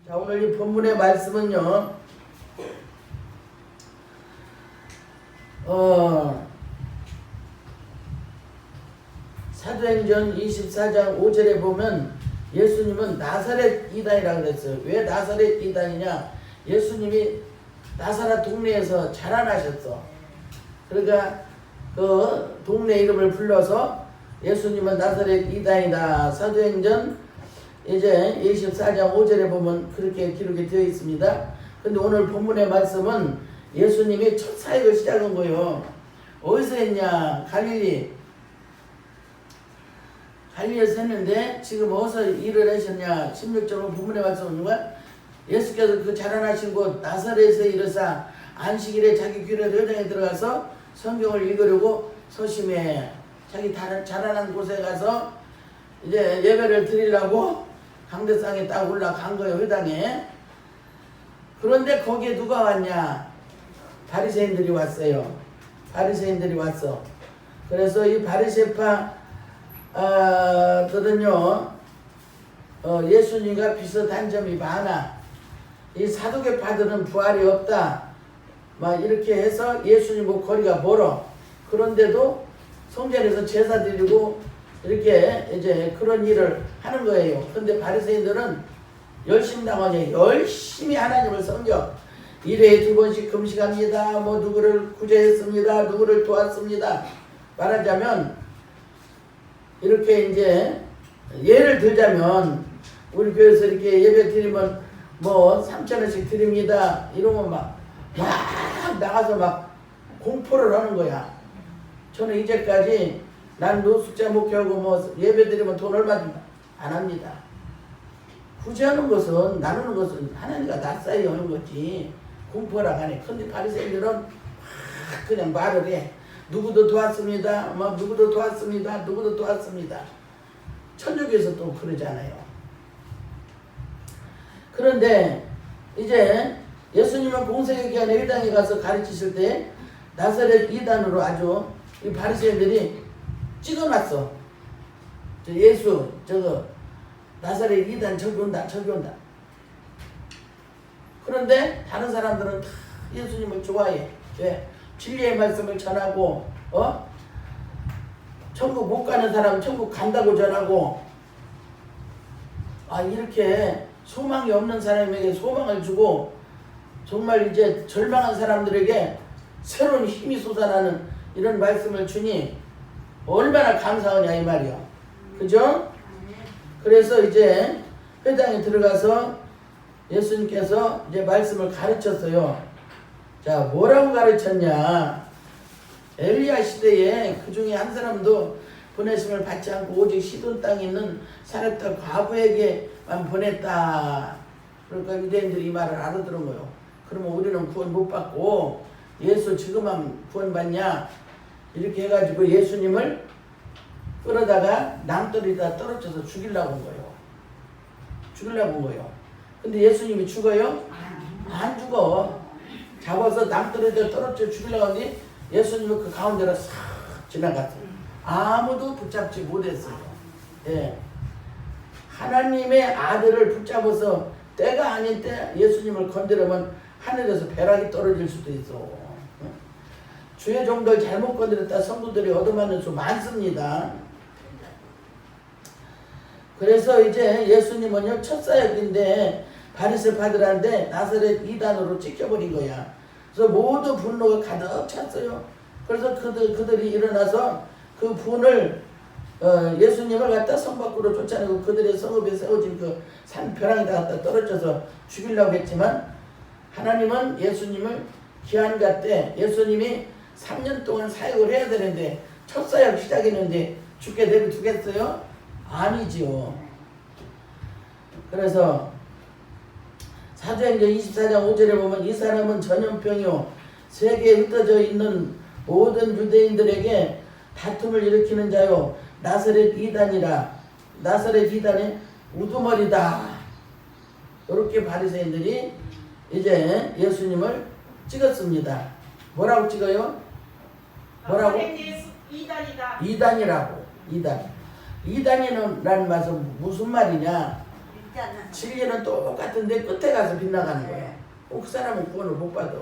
자, 오늘 이 본문의 말씀은요, 사도행전 24장 5절에 보면 예수님은 나사렛 이단이라고 그랬어요. 왜 나사렛 이단이냐? 예수님이 나사렛 동네에서 자라나셨어. 그러니까 그 동네 이름을 불러서 예수님은 나사렛 이단이다. 사도행전 이제 24장 5절에 보면 그렇게 기록이 되어 있습니다. 근데 오늘 본문의 말씀은 예수님이 첫 사역을 시작한 거예요. 어디서 했냐? 갈릴리에서 했는데 지금 어디서 일을 하셨냐? 16절로 본문의 말씀은 뭐야? 예수께서 그 자라나신 곳 나사렛에 이르사 안식일에 자기 귀로 회당에 들어가서 성경을 읽으려고 소심해. 자기 자라난 곳에 가서 이제 예배를 드리려고 강대상에 딱 올라간 거예요, 회당에. 그런데 거기에 누가 왔냐? 바리새인들이 왔어요. 바리새인들이 왔어. 그래서 이 바리새파들은요, 예수님과 비슷한 점이 많아. 이 사두개파들은 부활이 없다. 막 이렇게 해서 예수님과 거리가 멀어. 그런데도 성전에서 제사 드리고 이렇게 이제 그런 일을 하는 거예요. 근데 바리새인들은 열심당하니 열심히 하나님을 섬겨. 일회에 2번씩 금식합니다. 뭐 누구를 구제했습니다. 누구를 도왔습니다. 말하자면 이렇게 이제 예를 들자면 우리 교회에서 이렇게 예배 드리면 뭐 3,000원씩 드립니다. 이러면 막 나가서 막 공포를 하는 거야. 저는 이제까지 난 노숙자 목회하고 뭐 예배 드리면 돈 얼마 안 합니다. 구제하는 것은, 나누는 것은 하나님과 낯싸이 하는 거지. 공포라 하네. 근데 바리새인들은 그냥 말을 해. 누구도 도왔습니다. 뭐 누구도 도왔습니다. 누구도 도왔습니다. 천주교에서 또 그러잖아요. 그런데 이제 예수님은 공생의 기간에 회당에 가서 가르치실 때 나사렛 이단으로 아주 이 바리새인들이 찍어놨어. 예수 저거 나사렛 이단 저기 온다 저기 온다. 그런데 다른 사람들은 다 예수님을 좋아해. 왜? 진리의 말씀을 전하고 천국 못 가는 사람 천국 간다고 전하고, 이렇게 소망이 없는 사람에게 소망을 주고 정말 이제 절망한 사람들에게 새로운 힘이 솟아나는 이런 말씀을 주니 얼마나 감사하냐 이 말이야. 그죠? 그래서 이제 회당에 들어가서 예수님께서 이제 말씀을 가르쳤어요. 자, 뭐라고 가르쳤냐? 엘리야 시대에 그 중에 한 사람도 보내심을 받지 않고 오직 시돈 땅에 있는 사렙다 과부에게만 보냈다. 그러니까 유대인들이 이 말을 알아들은 거예요. 그러면 우리는 구원 못 받고 예수 지금만 구원 받냐? 이렇게 해가지고 예수님을 끌어다가 낭떠러지에다 떨어져서 죽이려고 온 거예요. 죽이려고 온 거예요. 근데 예수님이 죽어요? 안 죽어. 잡아서 낭떠러지에다 떨어져 죽이려고 하니 예수님은 그 가운데로 싹 지나갔어요. 아무도 붙잡지 못했어요. 예. 하나님의 아들을 붙잡아서 때가 아닌 때 예수님을 건드리면 하늘에서 벼락이 떨어질 수도 있어. 주의 종들 잘못 건드렸다 성도들이 얻어맞는 수 많습니다. 그래서 이제 예수님은요 첫 사역인데 바리새파들한테 나사렛 이단으로 찍혀버린 거야. 그래서 모두 분노가 가득 찼어요. 그래서 그들이 일어나서 그 분을 예수님을 갖다 성 밖으로 쫓아내고 그들의 성읍에 세워진 그 산 벼랑에다 갖다 떨어져서 죽이려고 했지만 하나님은 예수님을 기한 갔대. 예수님이 3년 동안 사역을 해야 되는데 첫 사역 시작했는데 죽게 내버두겠어요? 아니지요. 그래서 사도행전 24장 5절에 보면 이 사람은 전염병이요 세계에 흩어져 있는 모든 유대인들에게 다툼을 일으키는 자요 나사렛 이단이라. 나사렛 이단의 우두머리다. 이렇게 바리새인들이 이제 예수님을 찍었습니다. 뭐라고 찍어요? 뭐라고? 이단이다. 이단이라고. 이단이라는 말은 무슨 말이냐? 진리는 똑같은데 끝에 가서 빗나가는 거야. 그 사람은 구원을 못 받아.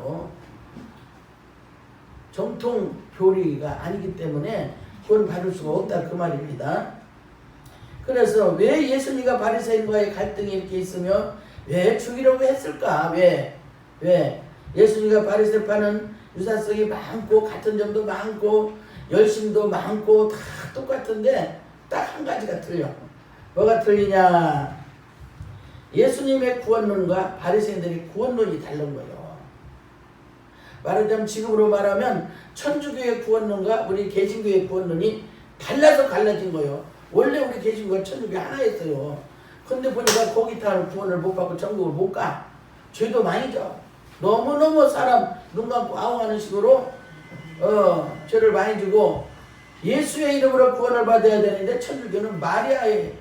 정통 교리가 아니기 때문에 구원 받을 수가 없다 그 말입니다. 그래서 왜 예수님과 바리새인과의 갈등이 이렇게 있으며 왜 죽이려고 했을까? 왜? 예수님과 바리새파는 유사성이 많고 같은 점도 많고 열심도 많고 다 똑같은데 딱 한 가지가 틀려. 뭐가 틀리냐? 예수님의 구원론과 바리새인들의 구원론이 다른 거예요. 말하자면 지금으로 말하면 천주교의 구원론과 우리 개신교의 구원론이 달라서 갈라진 거예요. 원래 우리 개신교가 천주교 하나였어요. 근데 보니까 거기 타는 구원을 못 받고 천국을 못 가. 죄도 많이 져. 너무너무 사람 눈 감고 아웅하는 식으로 죄를 많이 지고 예수의 이름으로 구원을 받아야 되는데 천주교는 마리아의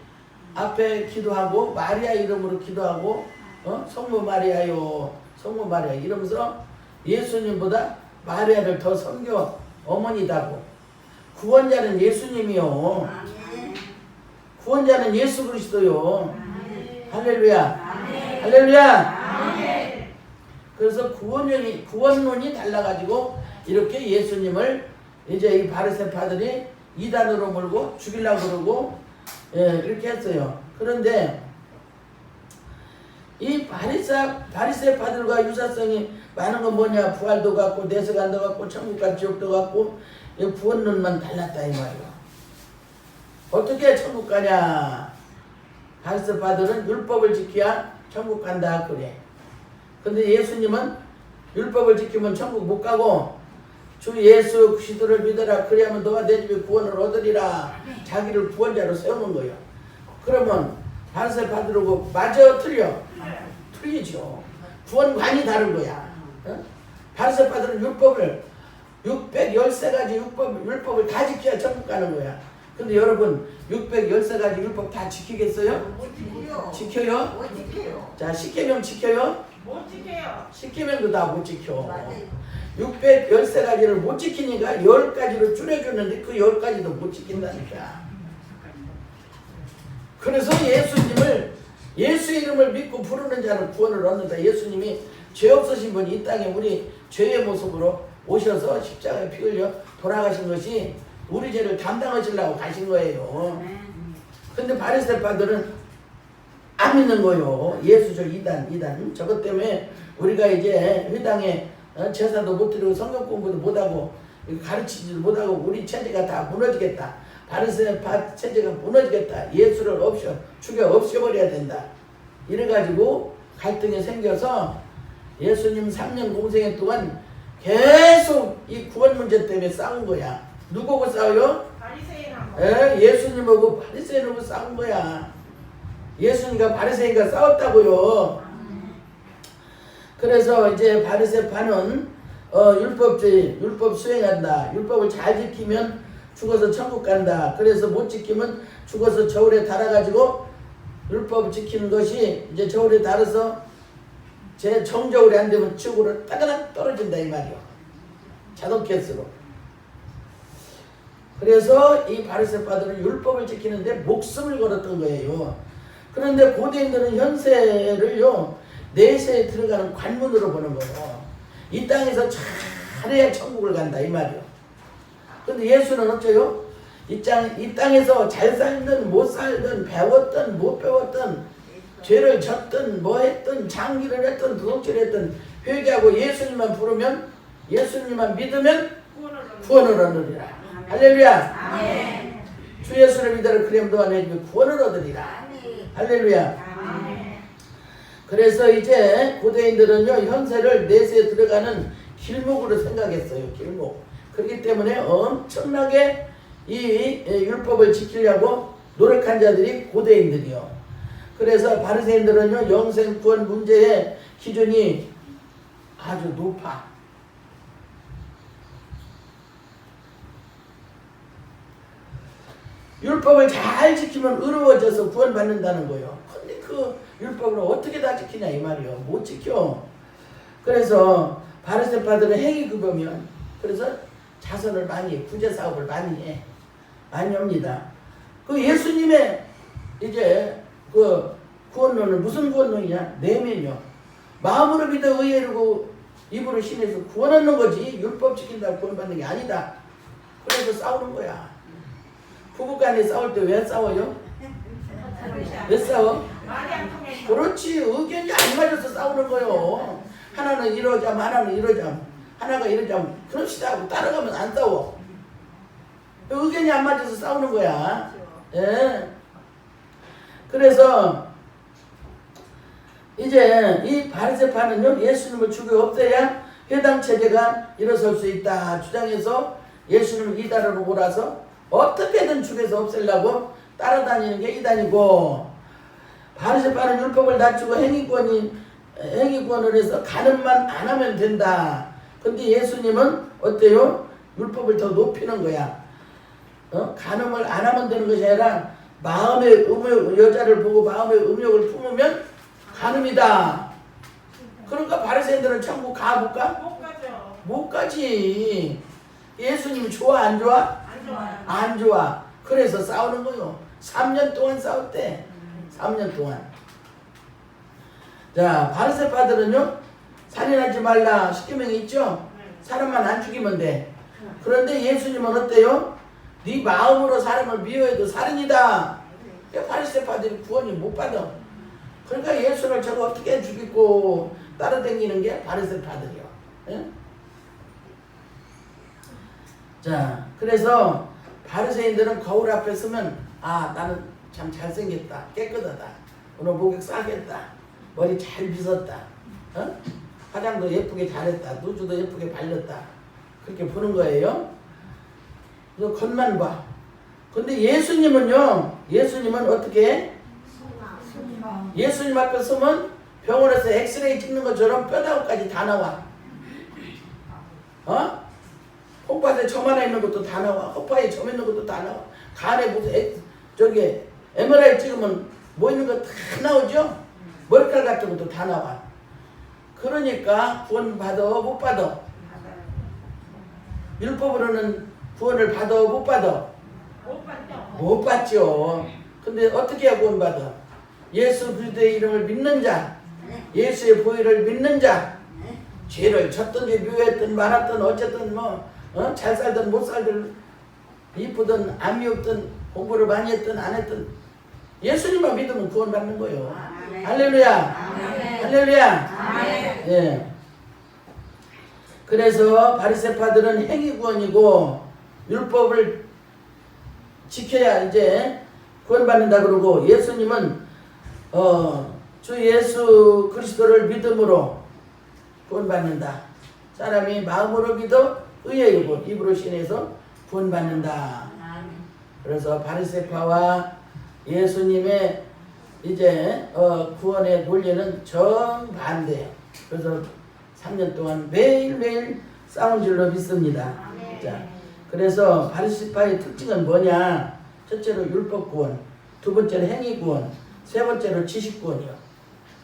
앞에 기도하고 마리아 이름으로 기도하고 성모 마리아요 성모 마리아 이러면서 예수님보다 마리아를 더 섬겨 어머니다고. 구원자는 예수님이요. 구원자는 예수 그리스도요. 할렐루야. 할렐루야. 그래서 구원론이 달라가지고 이렇게 예수님을 이제 이 바리새파들이 이단으로 몰고 죽이려고 그러고 그렇게 했어요. 그런데 이 바리새파들과 유사성이 많은 건 뭐냐? 부활도 같고 내세관도 같고 천국과 지옥도 같고 구원론만 달랐다 이 말이야. 어떻게 천국 가냐? 바리새파들은 율법을 지켜야 천국 간다 그래. 근데 예수님은 율법을 지키면 천국 못 가고 주 예수 그리스도를 믿어라 그리하면 너와 내 집에 구원을 얻으리라. 자기를 구원자로 세우는 거예요. 그러면 바리새파들하고 맞아 틀려? 틀리죠. 구원관이 다른 거야. 바리새파들은 율법을 613가지 율법을 다 지켜야 천국 가는 거야. 근데 여러분 613가지 율법 다 지키겠어요? 못 지켜요. 지켜요? 못 지켜요. 자 10계명 지켜요? 못 지켜요. 10계명도 다 못 지켜. 맞아요. 613가지를 못 지키니까 10가지로 줄여주는데 그 10가지도 못 지킨다니까. 그래서 예수 이름을 믿고 부르는 자는 구원을 얻는다. 예수님이 죄 없으신 분이 이 땅에 우리 죄의 모습으로 오셔서 십자가에 피 흘려 돌아가신 것이 우리 죄를 담당하시려고 가신 거예요. 근데 바리새파들은 안 믿는 거예요. 예수절 이단. 저것 때문에 우리가 이제 회당에 제사도 못 드리고 성경 공부도 못하고 가르치지도 못하고 우리 체제가 다 무너지겠다. 바리새파 체제가 무너지겠다. 예수를 죽여 없애버려야 된다. 이래가지고 갈등이 생겨서 예수님 3년 공생애 동안 계속 이 구원 문제 때문에 싸운 거야. 누구하고 싸워요? 바리새인하고. 예수님하고 바리새인하고 싸운 거야. 예수님과 바리새인과 싸웠다고요. 그래서 이제 바리새파는 율법 수행한다. 율법을 잘 지키면 죽어서 천국 간다. 그래서 못 지키면 죽어서 저울에 달아가지고 율법을 지키는 것이 이제 저울에 달아서 제 정저울에 안 되면 지옥으로 따가닥 떨어진다 이 말이요. 자동캐스로. 그래서 이 바리새파들은 율법을 지키는데 목숨을 걸었던 거예요. 그런데 고대인들은 현세를요 내세에 들어가는 관문으로 보는 거예요. 이 땅에서 잘해야 천국을 간다 이 말이요. 근데 예수는 어째요? 이 땅에서 잘 살든 못 살든 배웠든 못 배웠든 죄를 졌든 뭐 했든 장기를 했든 도둑질을 했든 회개하고 예수님만 부르면 예수님만 믿으면 구원을 얻으리라. 할렐루야. 아멘. 주 예수를 믿으라 그리하면 너와 내 집에 구원을 얻으리라. 할렐루야. 아멘. 그래서 이제 고대인들은요 현세를 내세에 들어가는 길목으로 생각했어요. 길목. 그렇기 때문에 엄청나게 이 율법을 지키려고 노력한 자들이 고대인들이요. 그래서 바리새인들은요 영생 구원 문제의 기준이 아주 높아. 율법을 잘 지키면 의로워져서 구원받는다는 거예요. 근데 그 율법을 어떻게 다 지키냐 이 말이요. 못 지켜. 그래서 바리새파들은 행위급여면 그래서 자선을 많이 해. 구제 사업을 많이 해. 많이 합니다. 그 예수님의 이제 그 구원론은 무슨 구원론이냐? 내면이요. 마음으로 믿어 의외로 입으로 신에서 구원 얻는 거지 율법 지킨다고 구원받는 게 아니다. 그래서 싸우는 거야. 부부간에 싸울 때 왜 싸워요? 왜 싸워? 말이 안 통해서. 그렇지. 의견이 안 맞아서 싸우는 거요. 하나는 이러자면 하나는 이러자면 하나가 이러자면 그럽시다 하고 따라가면 안 싸워. 의견이 안 맞아서 싸우는 거야. 예. 그래서 이제 이 바리새파는요 예수님을 죽여 없애야 회당 체제가 일어설 수 있다 주장해서 예수님을 이단으로 몰아서 어떻게든 죽여서 없애려고 따라다니는 게 이단이고, 바리새파는 율법을 낮추고 행위권을 해서 간음만 안 하면 된다. 근데 예수님은 어때요? 율법을 더 높이는 거야. 간음을 안 하면 되는 것이 아니라 마음의 음욕, 여자를 보고 마음의 음욕을 품으면 간음이다. 그러니까 바리새인들은 천국 가볼까? 못 가죠. 못 가지. 예수님 좋아 안 좋아? 안 좋아요. 안 좋아. 그래서 싸우는 거요. 3년 동안 싸웠대. 3년 동안. 자, 바리새파들은요 살인하지 말라 십계명이 있죠? 사람만 안 죽이면 돼. 그런데 예수님은 어때요? 네 마음으로 사람을 미워해도 살인이다. 바리새파들이 구원이 못 받아. 그러니까 예수를 저거 어떻게 죽이고 따라다니는 게 바리새파들이요. 예? 자, 그래서 바리새인들은 거울 앞에 서면 아 나는 참 잘생겼다, 깨끗하다, 오늘 목욕 싸겠다, 머리 잘 빗었다, 화장도 예쁘게 잘했다, 누주도 예쁘게 발렸다, 그렇게 보는 거예요. 그래서 겉만 봐. 근데 예수님은요, 예수님은 어떻게 해? 예수님 앞에 서면 병원에서 엑스레이 찍는 것처럼 뼈다구까지 다 나와. 콩팥에 점 하나 있는 것도 다 나와. 허파에 점 있는 것도 다 나와. 간에 무슨 저기 MRI 찍으면 뭐 있는 거 다 나오죠? 머리카락 같은 것도 다 나와. 그러니까 구원 받아 못 받아? 율법으로는 구원을 받아 못 받아? 못 받죠. 못 받죠. 근데 어떻게 해야 구원 받아? 예수 그리스도의 이름을 믿는 자, 예수의 보혈을 믿는 자, 죄를 졌든지 묘했든 말았든 어쨌든 잘 살든 못 살든 이쁘든 안 미웠든 공부를 많이 했든 안 했든 예수님만 믿으면 구원 받는 거예요. 할렐루야. 할렐루야. 예. 그래서 바리새파들은 행위 구원이고 율법을 지켜야 이제 구원받는다 그러고, 예수님은 주 예수 그리스도를 믿음으로 구원받는다. 사람이 마음으로 믿어 의의 입으로 신해서 구원받는다. 그래서 바리새파와 예수님의 이제 구원의 논리는 정반대예요. 그래서 3년 동안 매일매일 싸운 줄로 믿습니다. 자, 그래서 바리새파의 특징은 뭐냐? 첫째로 율법 구원, 두 번째로 행위 구원, 세 번째로 지식 구원이요.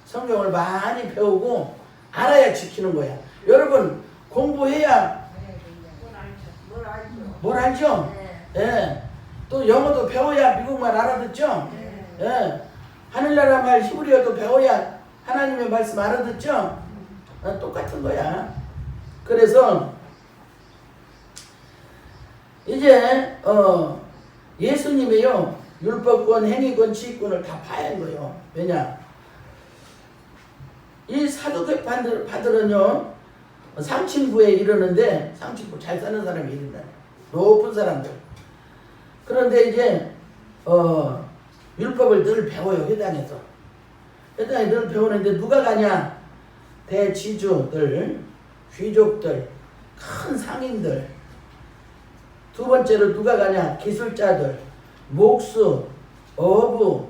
성경을 많이 배우고 알아야 지키는 거야. 여러분 공부해야 뭘 알죠? 예. 또 영어도 배워야 미국말 알아듣죠? 예. 하늘나라 말 히브리어도 배워야 하나님의 말씀 알아듣죠? 똑같은 거야. 그래서 이제 예수님이요 율법권, 행위권, 지식권을 다 봐야 하는 거예요. 왜냐? 이 사두개파들은요 상층부에 이르는데, 상층부 잘 사는 사람이 이른다. 높은 사람들. 그런데 이제 율법을 늘 배워요. 회당에서. 회당에 늘 배우는데 누가 가냐? 대지주들, 귀족들, 큰 상인들. 두 번째로 누가 가냐? 기술자들, 목수, 어부,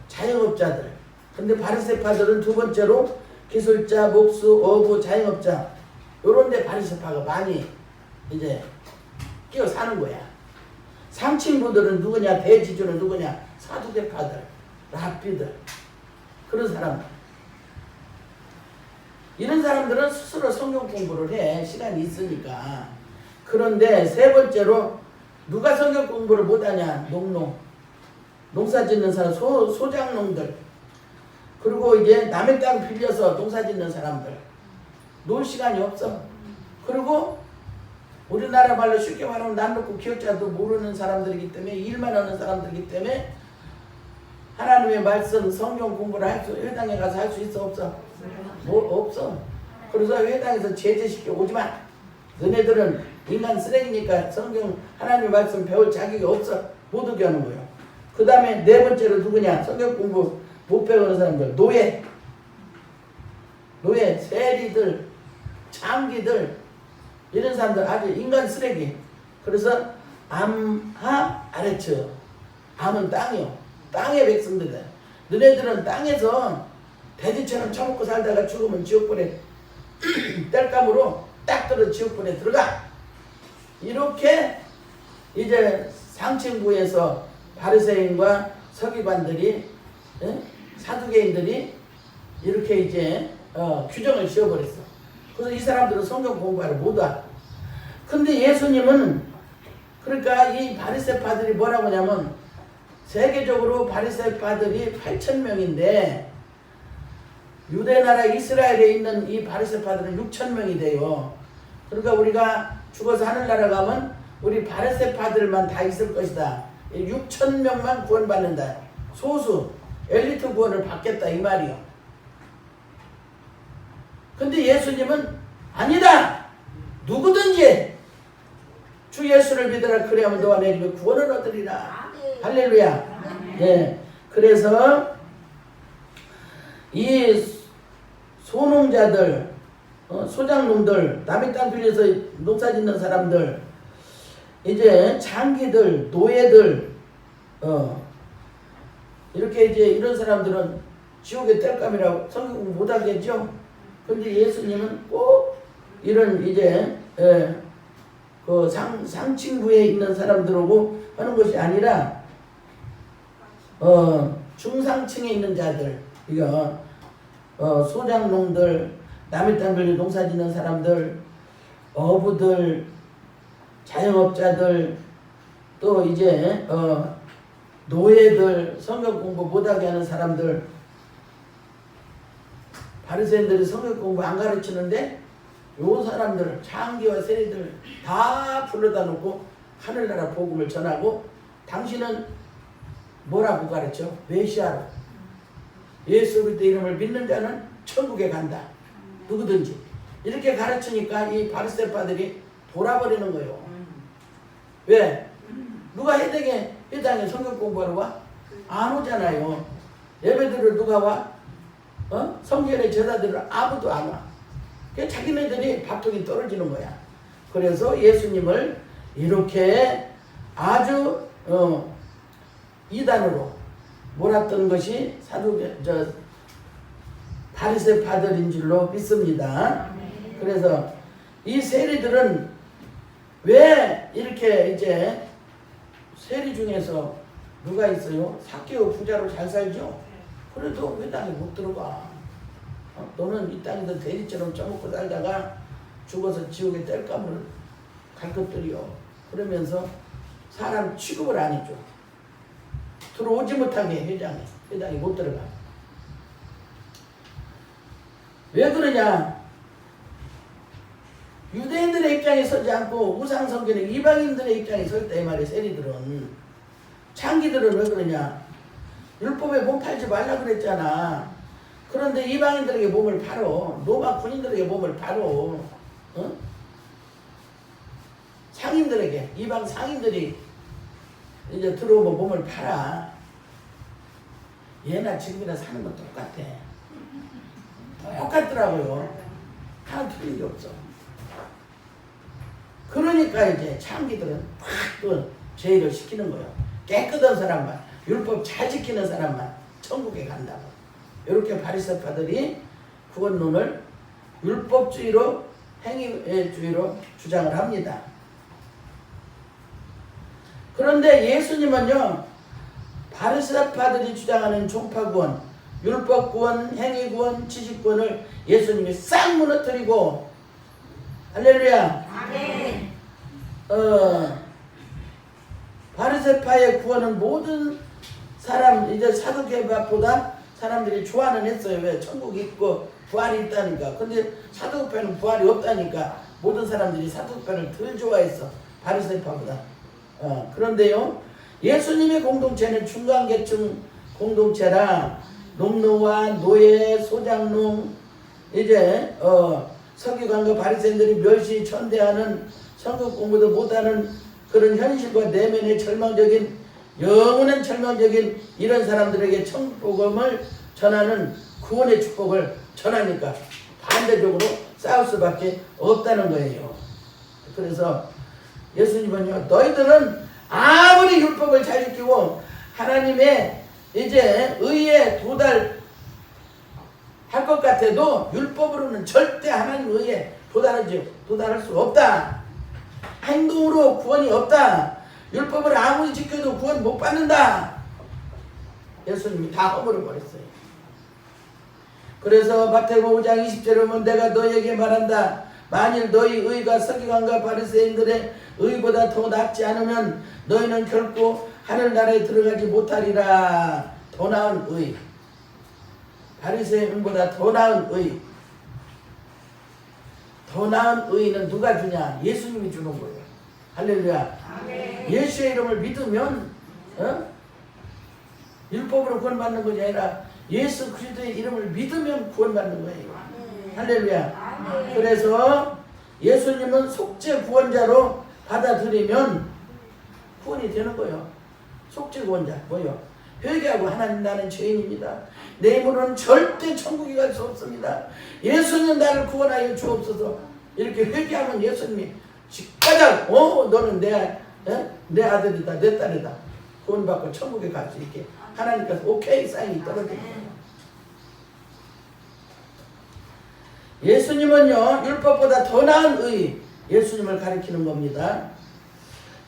자영업자들. 근데 바리새파들은 두 번째로 기술자, 목수, 어부, 자영업자, 요런 데 바리새파가 많이 이제 끼어 사는 거야. 상층부들은 누구냐? 대지주는 누구냐? 사두개파들, 랍비들, 그런 사람들. 이런 사람들은 스스로 성경 공부를 해. 시간이 있으니까. 그런데 세 번째로 누가 성경 공부를 못하냐? 농사 짓는 사람, 소장농들. 그리고 이제 남의 땅 빌려서 농사 짓는 사람들. 놀 시간이 없어. 그리고 우리나라 말로 쉽게 말하면 남 놓고 기억자도 모르는 사람들이기 때문에 일만 하는 사람들이기 때문에 하나님의 말씀 성경 공부를 회당에 가서 할 수 있어 없어? 뭐 없어. 그래서 회당에서 제재시켜 오지마. 너네들은 인간 쓰레기니까 성경 하나님의 말씀 배울 자격이 없어. 못 오게 하는 거예요. 그 다음에 네 번째로 누구냐? 성경 공부 못 배우는 사람들. 노예, 세리들, 장기들, 이런 사람들 아주 인간 쓰레기. 그래서 암하 아래처. 암은 땅이요. 땅의 백성들이다. 너네들은 땅에서 돼지처럼 처먹고 살다가 죽으면 지옥불에 땔감으로 딱 들어 지옥불에 들어가. 이렇게 이제 상층부에서 바리새인과 서기관들이 사두개인들이 이렇게 이제 규정을 지어버렸어. 그래서 이 사람들은 성경 공부하러 못 와. 근데 예수님은 그러니까 이 바리새파들이 뭐라고 하냐면 세계적으로 바리새파들이 8,000명인데 유대나라 이스라엘에 있는 이 바리새파들은 6,000명이 돼요. 그러니까 우리가 죽어서 하늘나라 가면 우리 바리새파들만 다 있을 것이다. 6,000명만 구원받는다. 소수 엘리트 구원을 받겠다 이 말이요. 근데 예수님은 아니다. 누구든지 주 예수를 믿으라 그래야만 너와 내 집에 구원을 얻으리라. 할렐루야. 예. 그래서 이 소농자들, 소장농들, 남의 땅 빌려서 농사 짓는 사람들, 이제 장기들, 노예들, 이렇게 이제 이런 사람들은 지옥의 땔감이라고 성경 공부 못하겠죠. 근데 예수님은 꼭 이런 이제 그 상층부에 있는 사람들하고 하는 것이 아니라 중상층에 있는 자들, 이거 소장농들, 남의 땅 빌려 농사 짓는 사람들, 어부들, 자영업자들, 또 이제 노예들, 성경 공부 못하게 하는 사람들. 바리새인들이 성경 공부 안 가르치는데 요 사람들, 장기와 세리들 다 불러다 놓고 하늘나라 복음을 전하고 당신은 뭐라고 가르쳐? 메시아로. 예수 그리스도 이름을 믿는 자는 천국에 간다. 누구든지. 이렇게 가르치니까 이 바리새파들이 돌아버리는 거예요. 왜? 누가 회당에 성경 공부하러 와? 안 오잖아요. 예배드리러 누가 와? 성전의 제자들은 아무도 안 와. 그러니까 자기네들이 밥통이 떨어지는 거야. 그래서 예수님을 이렇게 아주 이단으로 몰았던 것이 바리새파들인 줄로 믿습니다. 그래서 이 세리들은 왜 이렇게 이제 세리 중에서 누가 있어요? 삭개오 부자로 잘 살죠? 그래도 회당에 못 들어가. 너는 이 땅에서 돼지처럼 쪄먹고 살다가 죽어서 지옥에 땔감을 갈 것들이요. 그러면서 사람 취급을 안 해줘. 들어오지 못하게 회당에 못 들어가. 왜 그러냐? 유대인들의 입장에 서지 않고 우상성전의 이방인들의 입장에 설 때 말이야. 세리들은. 창기들은 왜 그러냐? 율법에 몸 팔지 말라 그랬잖아. 그런데 이방인들에게 몸을 팔어. 로마 군인들에게 몸을 팔어. 상인들에게, 이방 상인들이 이제 들어오면 몸을 팔아. 얘나 지금이나 사는 건 똑같아. 똑같더라고요. 하나 틀린 게 없어. 그러니까 이제 창기들은 확 또 제의를 시키는 거예요. 깨끗한 사람만, 율법 잘 지키는 사람만 천국에 간다고. 이렇게 바리새파들이 구원론을 율법주의로, 행위주의로 주장을 합니다. 그런데 예수님은요, 바리새파들이 주장하는 종파구원, 율법구원, 행위구원, 지식구원을 예수님이 싹 무너뜨리고, 할렐루야. 아멘. 바리새파의 구원은 모든 사람, 이제 사두개파보다 사람들이 좋아는 했어요. 왜? 천국이 있고 부활이 있다니까. 근데 사도급회는 부활이 없다니까 모든 사람들이 사도급회를 덜 좋아했어. 바리새파보다. 그런데요, 예수님의 공동체는 중간계층 공동체라 농노와 노예, 소장농, 이제 서기관과 바리새인들이 멸시 천대하는 성경 공부도 못하는 그런 현실과 내면의 영원한 절망적인 이런 사람들에게 천국복음을 전하는 구원의 축복을 전하니까 반대적으로 싸울 수밖에 없다는 거예요. 그래서 예수님은요, 너희들은 아무리 율법을 잘 지키고 하나님의 이제 의에 도달할 것 같아도 율법으로는 절대 하나님 의에 도달할 수 없다. 행동으로 구원이 없다. 율법을 아무리 지켜도 구원 못 받는다. 예수님이 다 허물어 버렸어요. 그래서 마태복음 5장 20절에 보면 내가 너희에게 말한다. 만일 너희 의가 서기관과 바리새인들의 의보다 더 낫지 않으면 너희는 결코 하늘나라에 들어가지 못하리라. 더 나은 의. 바리새인보다 더 나은 의. 더 나은 의는 누가 주냐? 예수님이 주는 거예요. 할렐루야. 아멘. 예수의 이름을 믿으면 율법으로 구원받는 것이 아니라 예수 그리스도의 이름을 믿으면 구원받는 거예요. 할렐루야. 그래서 예수님은 속죄 구원자로 받아들이면 구원이 되는 거예요. 속죄 구원자 뭐요? 회개하고 하나님 나는 죄인입니다. 내 힘으로는 절대 천국에 갈 수 없습니다. 예수님 나를 구원하여 주옵소서. 이렇게 회개하면 예수님이 직가장 너는 내 아들이다 내 딸이다 구원받고 천국에 갈 수 있게 하나님께서 오케이 사인이 떨어집니다. 예수님은요 율법보다 더 나은 의 예수님을 가리키는 겁니다.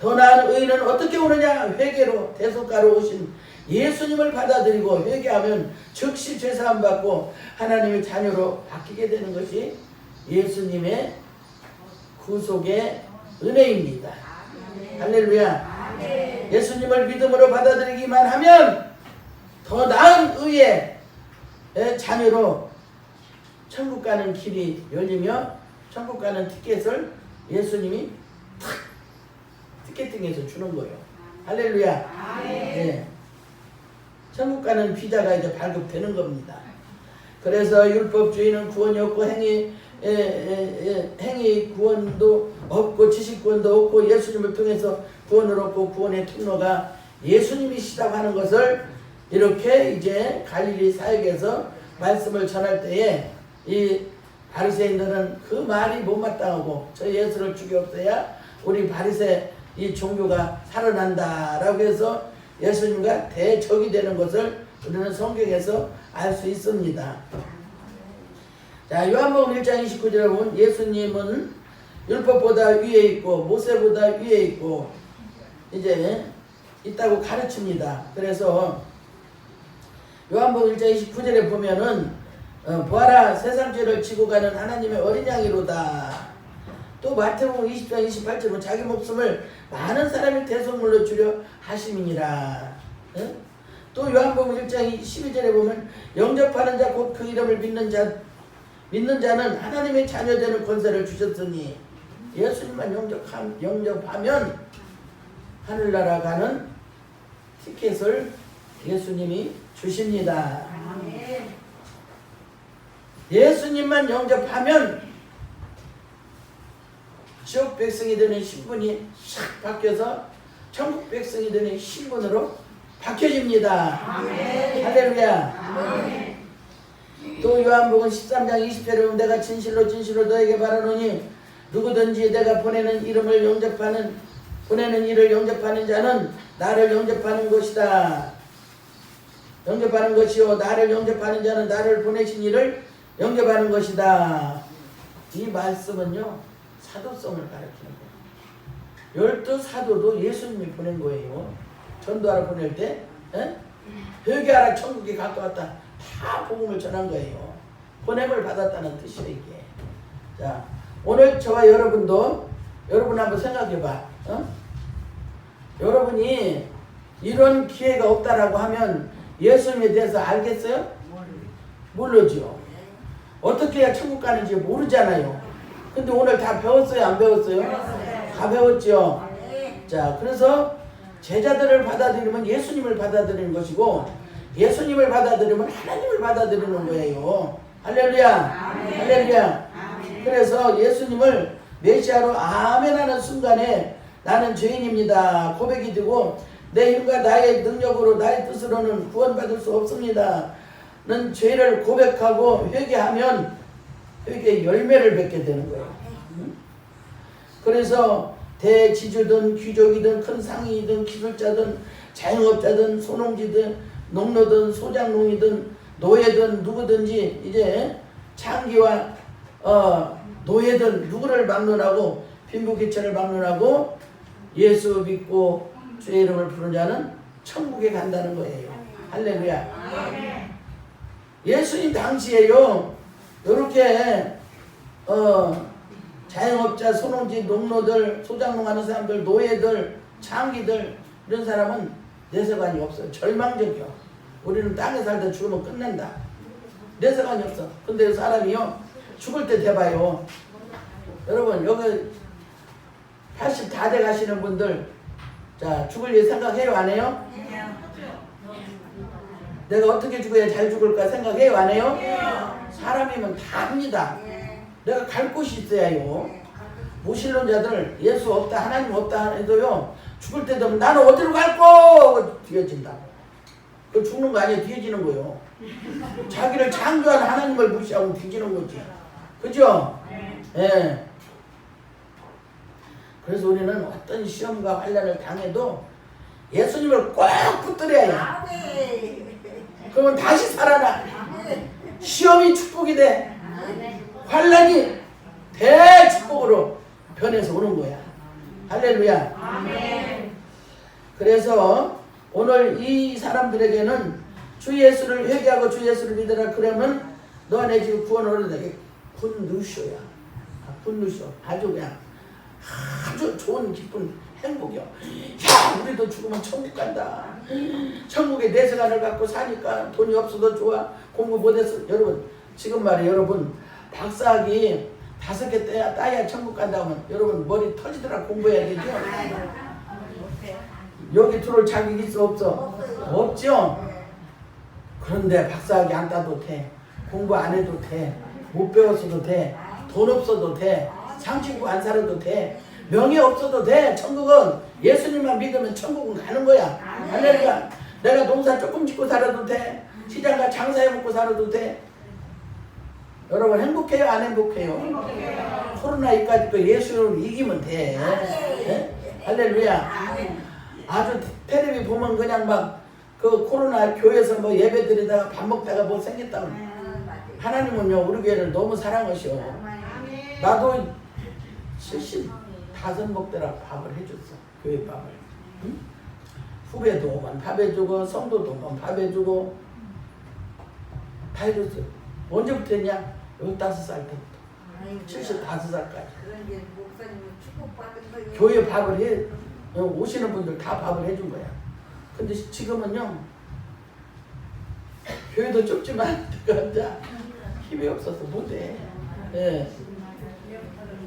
더 나은 의는 어떻게 오느냐? 회개로 대속가로 오신 예수님을 받아들이고 회개하면 즉시 죄사함 받고 하나님의 자녀로 바뀌게 되는 것이 예수님의 구속의 은혜입니다. 할렐루야. 예수님을 믿음으로 받아들이기만 하면 더 나은 의의 자녀로 천국 가는 길이 열리며 천국 가는 티켓을 예수님이 티켓팅해서 주는 거예요. 할렐루야. 네. 천국 가는 비자가 이제 발급되는 겁니다. 그래서 율법주의는 구원이 없고 행위 구원도 없고 지식 구원도 없고 예수님을 통해서 구원을 얻고 구원의 통로가 예수님이시다고 하는 것을 이렇게 이제 갈릴리 사역에서 말씀을 전할 때에 이 바리새인들은 그 말이 못마땅하고 저 예수를 죽였어야 우리 바리새 이 종교가 살아난다라고 해서 예수님과 대적이 되는 것을 우리는 성경에서 알 수 있습니다. 자, 요한복음 1장 29절에 보면 예수님은 율법보다 위에 있고 모세보다 위에 있고 이제 있다고 가르칩니다. 그래서 요한복음 1장 29절에 보면은 보아라 세상 죄를 지고 가는 하나님의 어린 양이로다. 또 마태복음 20장 28절은 자기 목숨을 많은 사람이 대속물로 주려 하심이니라. 또 요한복음 1장 12절에 보면 영접하는 자 곧 그 이름을 믿는 자는 하나님의 자녀되는 권세를 주셨으니 예수님만 영접하면 하늘나라 가는 티켓을 예수님이 주십니다. 예수님만 영접하면 지옥 백성이 되는 신분이 싹 바뀌어서 천국 백성이 되는 신분으로 바뀌어집니다. 할렐루야. 또 요한복음 13장 20절에 보면 내가 진실로 진실로 너에게 말하노니 누구든지 내가 보내는 일을 영접하는 자는 나를 영접하는 것이다. 영접하는 것이요 나를 영접하는 자는 나를 보내신 이를 영접하는 것이다. 이 말씀은요 사도성을 가리키는 거예요. 12사도도 예수님이 보낸 거예요. 전도하러 보낼 때 회개하라 천국에 가까웠다. 다 복음을 전한 거예요. 보냄을 받았다는 뜻이에요 이게. 자, 오늘 저와 여러분도 여러분 한번 생각해봐. 여러분이 이런 기회가 없다라고 하면 예수님에 대해서 알겠어요? 모르죠. 어떻게 해야 천국 가는지 모르잖아요. 근데 오늘 다 배웠어요? 안 배웠어요? 다 배웠죠. 자, 그래서 제자들을 받아들이면 예수님을 받아들이는 것이고 예수님을 받아들이면 하나님을 받아들이는 거예요. 할렐루야. 할렐루야. 그래서 예수님을 메시아로 아멘 하는 순간에 나는 죄인입니다 고백이 되고 내 힘과 나의 능력으로 나의 뜻으로는 구원받을 수 없습니다 는 죄를 고백하고 회개하면 회개의 열매를 맺게 되는 거예요. 그래서 대지주든 귀족이든 큰 상인이든 기술자든 자영업자든 소농지든 농노든 소장농이든 노예든 누구든지 이제 창기와 노예든 누구를 막론하고 빈부귀천을 막론하고 예수 믿고 주의 이름을 부르는 자는 천국에 간다는 거예요. 할렐루야. 예수님 당시에요 이렇게 자영업자, 소농지, 농노들, 소장농 하는 사람들, 노예들, 창기들 이런 사람은 내세관이 없어요. 절망적이요. 우리는 땅에 살다 죽으면 끝난다. 내세관이 없어. 근데 사람이요 죽을 때 돼봐요. 여러분 여기 80 다 돼 가시는 분들 자 죽을 일 생각해요? 안 해요? 내가 어떻게 죽어야 잘 죽을까 생각해요? 안 해요? 사람이면 다 합니다. 내가 갈 곳이 있어야 해요. 무신론자들 예수 없다 하나님 없다 해도요 죽을 때 되면 나는 어디로 갈꼬 뒤어진다. 그 죽는 거 아니에요. 뒤어지는 거요. 자기를 창조한 하나님을 무시하고 뒤지는 거지. 그죠? 예. 그래서 우리는 어떤 시험과 환난을 당해도 예수님을 꼭 붙들어야 해. 그러면 다시 살아나. 시험이 축복이 돼. 환난이 대축복으로 변해서 오는 거야. 할렐루야. 아멘. 그래서 오늘 이 사람들에게는 주 예수를 회개하고 주 예수를 믿으라 그러면 너 안에 지금 구원을 얻는다. 굿누쇼야. 굿누쇼. 아주 그냥 아주 좋은 기쁜 행복이요. 야 우리도 죽으면 천국 간다. 천국에 내세관을 갖고 사니까 돈이 없어도 좋아. 공부 못해서 여러분 지금 말이에요. 여러분 박사학위 5개 따야 천국 간다면 여러분 머리 터지더라. 공부해야 되죠. 여기 들어올 자격이 있어 없어? 없죠. 그런데 박사학위 안 따도 돼. 공부 안 해도 돼. 못 배웠어도 돼. 돈 없어도 돼. 상친구 안 살아도 돼. 명예 없어도 돼. 천국은 예수님만 믿으면 천국은 가는 거야. 할렐루야. 내가 농사 조금 짓고 살아도 돼. 시장 가 장사해 먹고 살아도 돼. 여러분 행복해요? 안 행복해요? 행복해요. 코로나 이까지 또 예수를 이기면 돼. 네? 할렐루야. 아주 텔레비 보면 그냥 막 그 코로나 교회에서 뭐 예배 드리다가 밥 먹다가 뭐 생겼다고. 하나님은요 우리 교회를 너무 사랑하셔. 나도 75 먹더라 밥을 해줬어. 교회 밥을. 응? 후배도 오면 밥 해주고 성도도 오면 밥 해주고 다 해줬어. 언제부터 했냐? 15살 때부터 75살까지 교회 밥을 해. 오시는 분들 다 밥을 해준 거야. 근데 지금은요 교회도 좁지만 내가 힘이 없어서 못해. 예.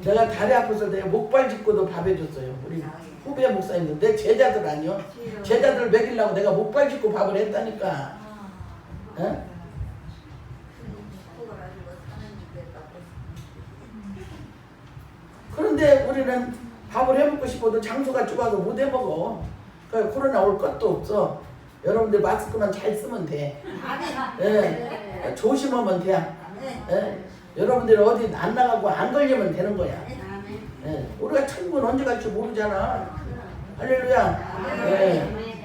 내가 다리 아파서 내가 목발 짚고도 밥 해줬어요. 우리 후배 목사님들 내 제자들 아니요. 제자들 먹이려고 내가 목발 짚고 밥을 했다니까. 예? 그런데 우리는 밥을 해먹고 싶어도 장소가 좁아서 못 해먹어. 그러니까 코로나 올 것도 없어. 여러분들 마스크만 잘 쓰면 돼. 예. 조심하면 돼. 예. 여러분들 어디 안 나가고 안 걸리면 되는 거야. 예. 우리가 천국은 언제 갈지 모르잖아. 할렐루야. 예.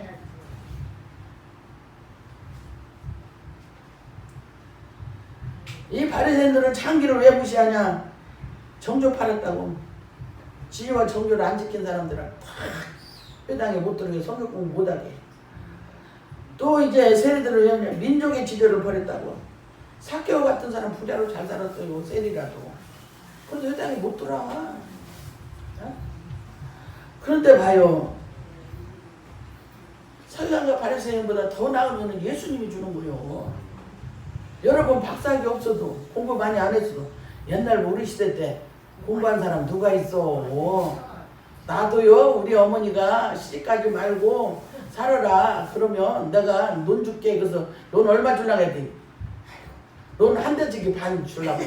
이 바리새인들은 창기를 왜 무시하냐? 정조 팔았다고. 지혜와 정조를 안 지킨 사람들은 다 회당에 못 들어가게 성경 공부 못하게. 또 이제 세리들은 민족의 지조를 버렸다고. 사케오 같은 사람 부자로 잘 살았어요. 세리라도. 그런데 회당에 못 들어와. 어? 그런데 봐요. 서기관과 바리새인보다 더 나은 거는 예수님이 주는 거요. 여러분 박사학위 없어도 공부 많이 안 했어도 옛날 우리 시대 때 공부한 사람 누가 있어? 나도요 우리 어머니가 시집가지 말고 살아라 그러면 내가 돈 줄게. 그래서 돈 얼마 주려고 했더니 돈 한 대지기 반 주려고.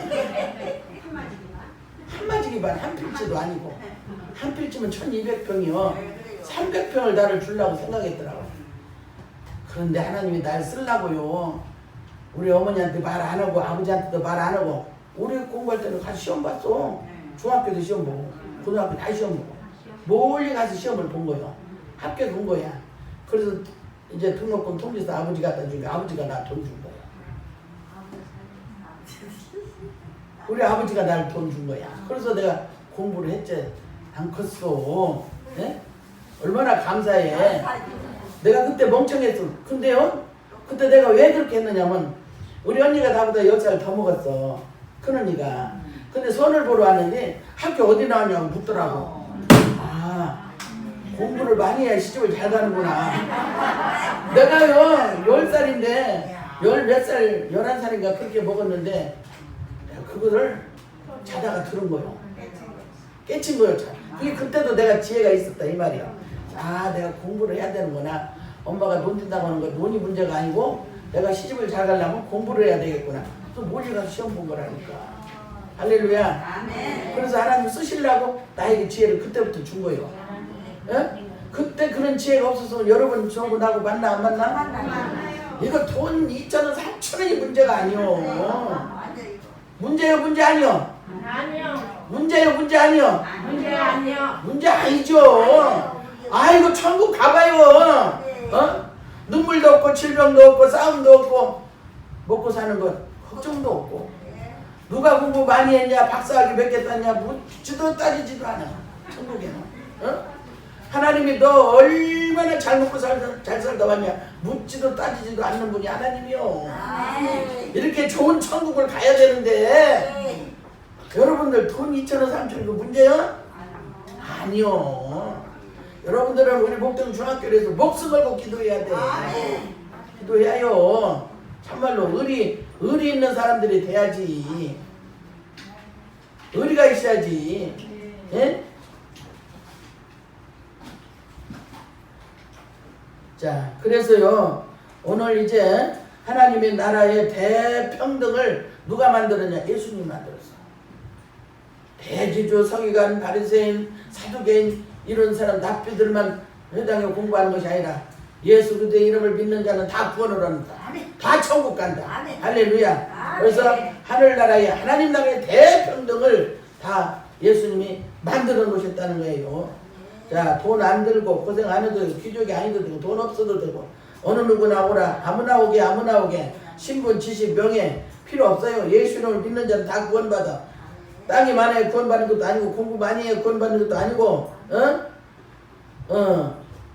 한마지기 반, 한 필지도 아니고 한 필지면 1200평이요 300평을 나를 주려고 생각했더라고. 그런데 하나님이 날 쓰려고요 우리 어머니한테 말 안 하고 아버지한테도 말 안 하고. 우리 공부할 때는 가서 시험 봤어. 중학교도 시험 보고 고등학교 다 시험 보고 멀리 가서 시험을 본 거예요. 학교 본 거야. 그래서 이제 등록금 통지서 아버지 갖다 주니까 아버지가 나 돈 준 거야. 우리 아버지가 날 돈 준 거야. 그래서 내가 공부를 했지. 안 컸어. 네? 얼마나 감사해. 내가 그때 멍청했어. 근데요 그때 내가 왜 그렇게 했느냐면 우리 언니가 나보다 10살 더 먹었어. 큰 언니가. 근데 손을 보러 왔는데 학교 어디 나왔냐고 묻더라고. 아 공부를 많이 해야 시집을 잘 가는구나. 내가요 10살인데 10몇 살 11살인가 그렇게 먹었는데 그거를 자다가 들은 거예요. 깨친 거예요. 그게 그때도 내가 지혜가 있었다 이 말이야. 아 내가 공부를 해야 되는구나. 엄마가 돈 준다고 하는 거 돈이 문제가 아니고 내가 시집을 잘 가려면 공부를 해야 되겠구나. 또 멀리 가서 시험 본 거라니까. 할렐루야. 그래서 하나님 쓰시려고 나에게 지혜를 그때부터 준 거예요. 에? 그때 그런 지혜가 없어서 여러분 저하고 나하고 만나 안 만나? 이거 돈 2,000원 3,000원이 문제가 아니요. 문제요 문제 아니요. 문제요 문제 아니요. 문제 아니죠. 아이고 천국 가봐요. 눈물도 없고 질병도 없고 싸움도 없고 먹고 사는 것 걱정도 없고. 누가 공부 많이 했냐 박사학위 몇 개 땄냐 묻지도 따지지도 않아. 천국에는 하나님이 너 얼마나 잘 먹고 잘 살다 왔냐 묻지도 따지지도 않는 분이 하나님이요. 이렇게 좋은 천국을 가야 되는데 여러분들 돈 2,000원 3,000원 그 문제요? 아니요. 여러분들은 우리 목동 중학교에서 목숨 걸고 기도해야 돼. 기도해야요. 참말로 의리 있는 사람들이 돼야지. 의리가 있어야지. 예? 자, 그래서요 오늘 이제 하나님의 나라의 대평등을 누가 만들었냐? 예수님 만들었어. 대지주, 서기관, 바리새인, 사두개인 이런 사람 납비들만 회당에 공부하는 것이 아니라 예수 그리스도의 이름을 믿는 자는 다 구원을 얻는다. 다 천국 간다. 할렐루야. 그래서 하늘나라의 하나님 나라의 대평등을 다 예수님이 만들어 놓으셨다는 거예요. 자, 돈 안 들고 고생 안 해도 되고 귀족이 아니도 되고 돈 없어도 되고 어느 누구나 오라. 아무나 오게 신분, 지식, 명예 필요 없어요. 예수 이름을 믿는 자는 다 구원받아. 땅이 많아야 구원받는 것도 아니고 공부 많이 해야 구원받는 것도 아니고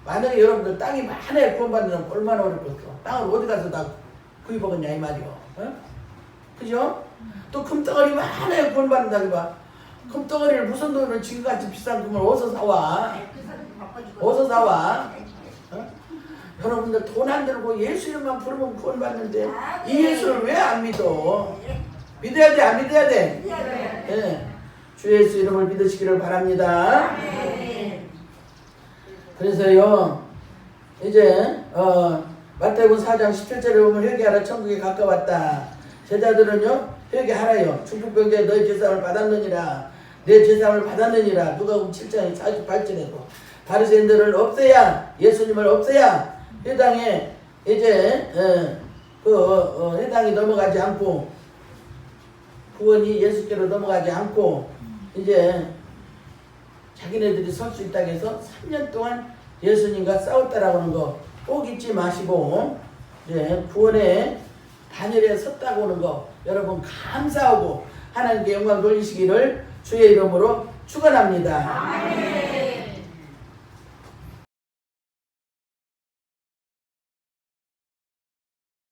만약에 여러분들 땅이 많아야 구원받는 사람 얼마나 어렵겠어. 땅을 어디 가서 다 구입하겠냐 이 말이요. 그죠? 또 금덩어리 많아야 구원받는다고 봐. 금덩어리를 무슨 돈으로 지금같이 비싼 금을 어디서 사와? 어디서 사와? 여러분들 돈 안 들고 예수 이름만 부르면 구원받는데 이 예수를 왜 안 믿어? 믿어야 돼, 안 믿어야 돼? 네. 주 예수 이름을 믿으시기를 바랍니다. 그래서요, 이제, 마태복음 4장 17절에 보면 회개하라 천국에 가까웠다. 제자들은요, 회개하라요. 중풍병자에 너희 제사함을 받았느니라. 내 제사함을 받았느니라. 누가복음 7장 48절에도. 바리새인들을 없애야, 예수님을 없애야, 회당에, 이제, 회당이 넘어가지 않고, 구원이 예수께로 넘어가지 않고 이제 자기네들이 설 수 있다고 해서 3년 동안 예수님과 싸웠다라고 하는 거 꼭 잊지 마시고 이제 구원의 반열에 섰다고 하는 거 여러분 감사하고 하나님께 영광 돌리시기를 주의 이름으로 축원합니다.